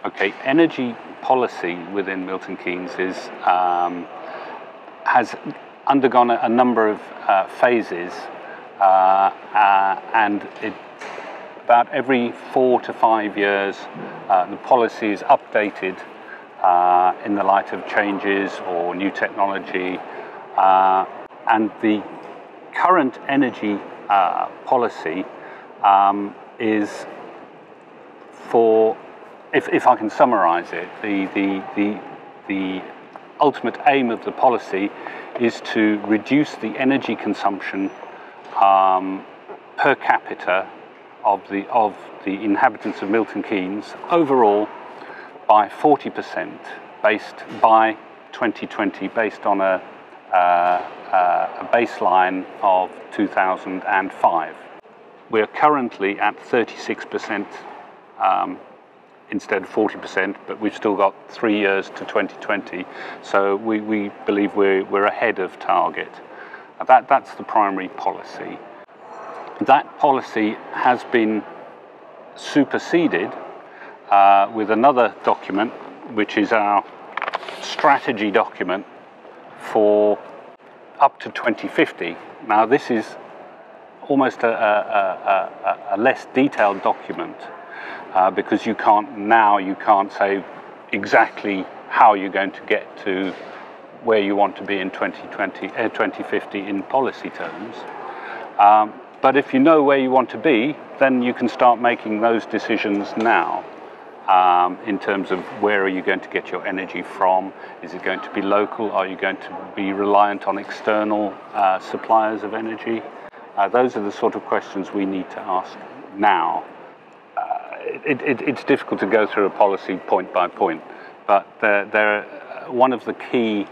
Okay, energy policy within Milton Keynes has undergone a number of phases, and about every 4 to 5 years the policy is updated in the light of changes or new technology, and the current energy policy is for, if I can summarize it, the ultimate aim of the policy is to reduce the energy consumption per capita of the inhabitants of Milton Keynes overall by 40% by 2020, based on a baseline of 2005. We're currently at 36%. Instead of 40%, but we've still got 3 years to 2020, so we believe we're ahead of target. That's the primary policy. That policy has been superseded with another document, which is our strategy document for up to 2050. Now, this is almost a less detailed document, because you can't say exactly how you're going to get to where you want to be in 2050 in policy terms. But if you know where you want to be, then you can start making those decisions now, in terms of where are you going to get your energy from? Is it going to be local? Are you going to be reliant on external suppliers of energy? Those are the sort of questions we need to ask now. It's difficult to go through a policy point by point, but one of the key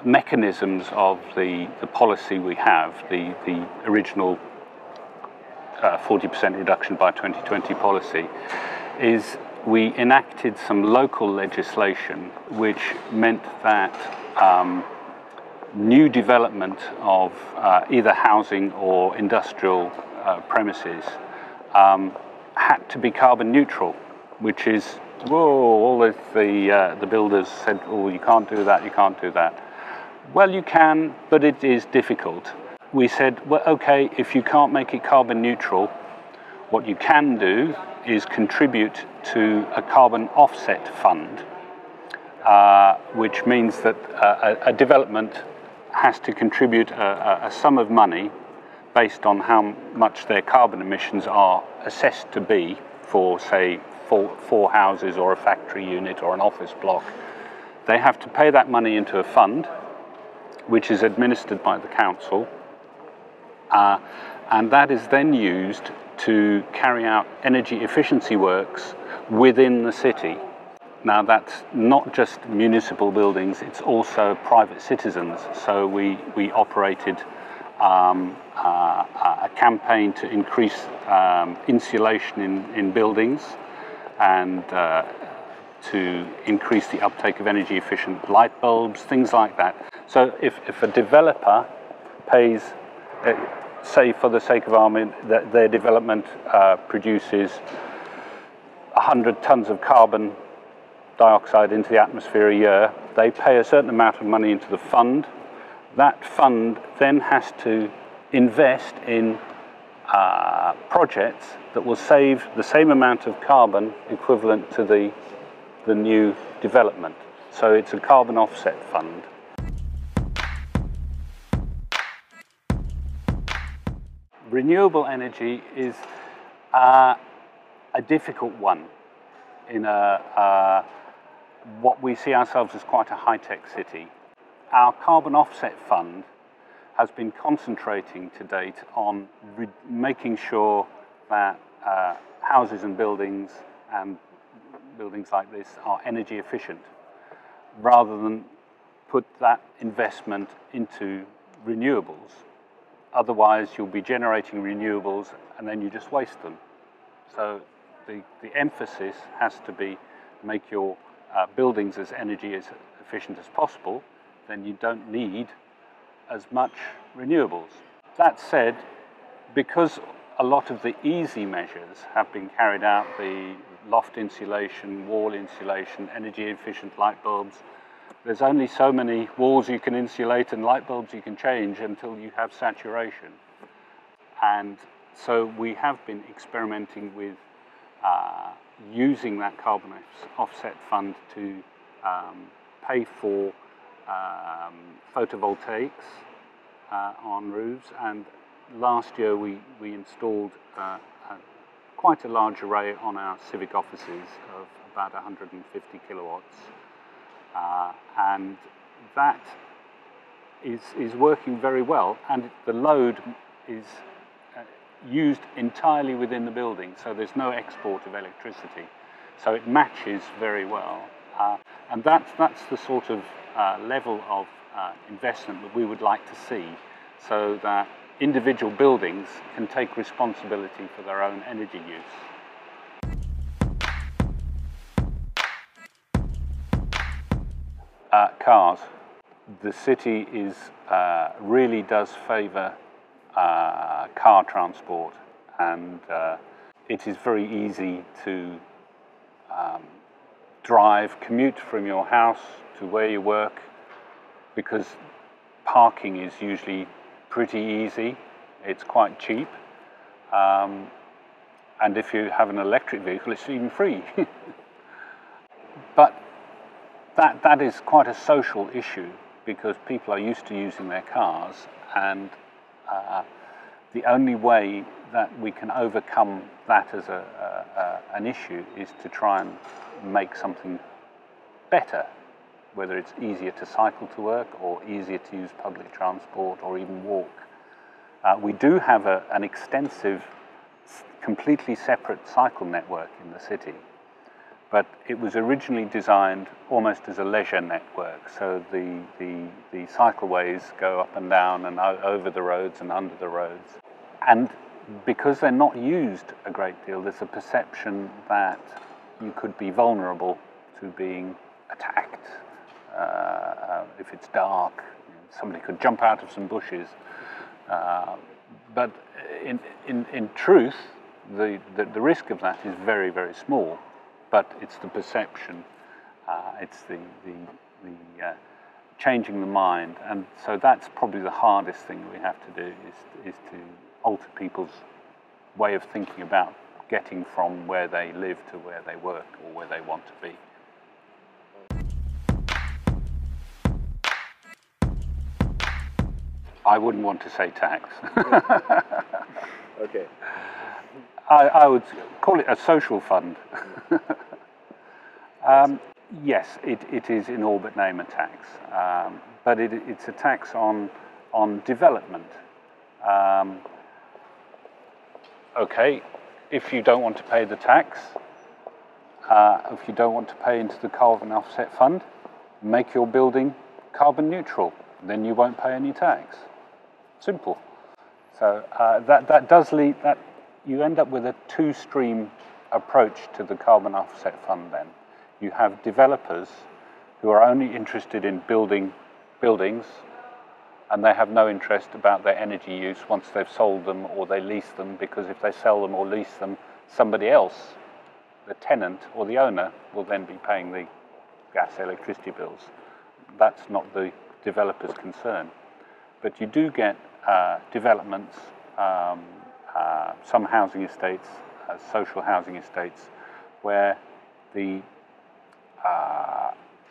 mechanisms of the policy we have, the original 40% reduction by 2020 policy, is we enacted some local legislation which meant that new development of either housing or industrial premises had to be carbon neutral, which is, all of the builders said, oh, you can't do that, you can't do that. Well, you can, but it is difficult. We said, well, okay, if you can't make it carbon neutral, what you can do is contribute to a carbon offset fund, which means that a development has to contribute a sum of money based on how much their carbon emissions are assessed to be for, say, four houses or a factory unit or an office block. They have to pay that money into a fund, which is administered by the council, and that is then used to carry out energy efficiency works within the city. Now, that's not just municipal buildings, it's also private citizens. So we operated a campaign to increase insulation in buildings, and to increase the uptake of energy efficient light bulbs, things like that. So if a developer pays, say for the sake of argument, that their development produces 100 tons of carbon dioxide into the atmosphere a year, they pay a certain amount of money into the fund. That fund then has to invest in projects that will save the same amount of carbon equivalent to the new development. So it's a carbon offset fund. Renewable energy is a difficult one in what we see ourselves as quite a high-tech city. Our carbon offset fund has been concentrating to date on making sure that houses and buildings like this are energy efficient, rather than put that investment into renewables. Otherwise, you'll be generating renewables and then you just waste them. So the emphasis has to be make your buildings as energy as efficient as possible. Then you don't need as much renewables. That said, because a lot of the easy measures have been carried out, the loft insulation, wall insulation, energy efficient light bulbs. There's only so many walls you can insulate and light bulbs you can change until you have saturation. And so we have been experimenting with using that carbon offset fund to pay for photovoltaics on roofs. And last year we installed quite a large array on our civic offices of about 150 kilowatts. And that is working very well, and the load is used entirely within the building, so there's no export of electricity. So it matches very well. And that's the sort of level of investment that we would like to see, so that individual buildings can take responsibility for their own energy use. Cars. The city really does favour car transport, and it is very easy to commute from your house to where you work, because parking is usually pretty easy, it's quite cheap, and if you have an electric vehicle it's even free. But that is quite a social issue, because people are used to using their cars, and the only way that we can overcome that as an issue is to try and make something better, whether it's easier to cycle to work or easier to use public transport or even walk. We do have an extensive, completely separate cycle network in the city, but it was originally designed almost as a leisure network. So the cycleways go up and down and over the roads and under the roads. And because they're not used a great deal, there's a perception that you could be vulnerable to being attacked. If it's dark, somebody could jump out of some bushes. But in truth, the risk of that is very, very small. But it's the perception, it's the changing the mind, and so that's probably the hardest thing we have to do, is to alter people's way of thinking about getting from where they live to where they work or where they want to be. I wouldn't want to say tax. Okay. I would call it a social fund. Yes, it is in all but name a tax, but it's a tax on development. Okay, if you don't want to pay the tax, if you don't want to pay into the carbon offset fund, make your building carbon neutral, then you won't pay any tax. Simple. So that does lead, that you end up with a two-stream approach to the carbon offset fund then. You have developers who are only interested in building buildings, and they have no interest about their energy use once they've sold them or they lease them, because if they sell them or lease them, somebody else, the tenant or the owner, will then be paying the gas, electricity bills. That's not the developer's concern. But you do get developments, some housing estates, social housing estates, where the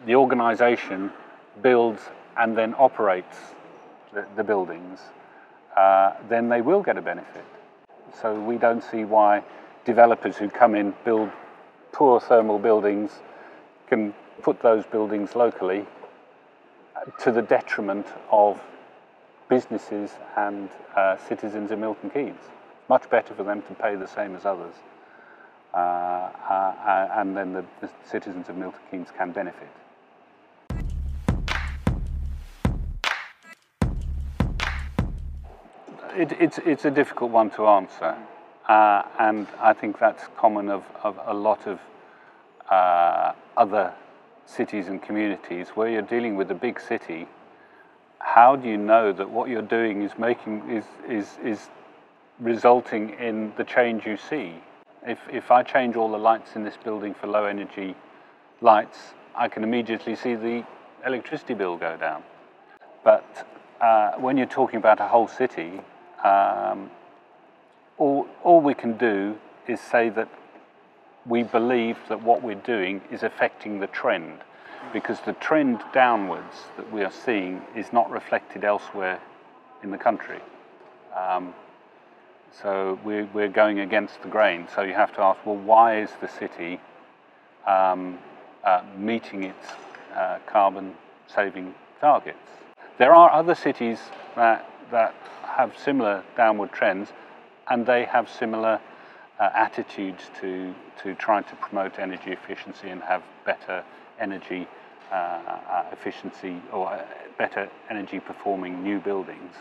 organisation builds and then operates the buildings, then they will get a benefit. So we don't see why developers who come in, build poor thermal buildings, can put those buildings locally to the detriment of businesses and citizens in Milton Keynes. Much better for them to pay the same as others, and then the citizens of Milton Keynes can benefit. It's a difficult one to answer, and I think that's common of a lot of other cities and communities. Where you're dealing with a big city, how do you know that what you're doing is resulting in the change you see. If I change all the lights in this building for low energy lights, I can immediately see the electricity bill go down. But when you're talking about a whole city, all we can do is say that we believe that what we're doing is affecting the trend, because the trend downwards that we are seeing is not reflected elsewhere in the country. So we're going against the grain. So you have to ask, well, why is the city meeting its carbon-saving targets? There are other cities that have similar downward trends, and they have similar attitudes to trying to promote energy efficiency and have better energy efficiency or better energy performing new buildings.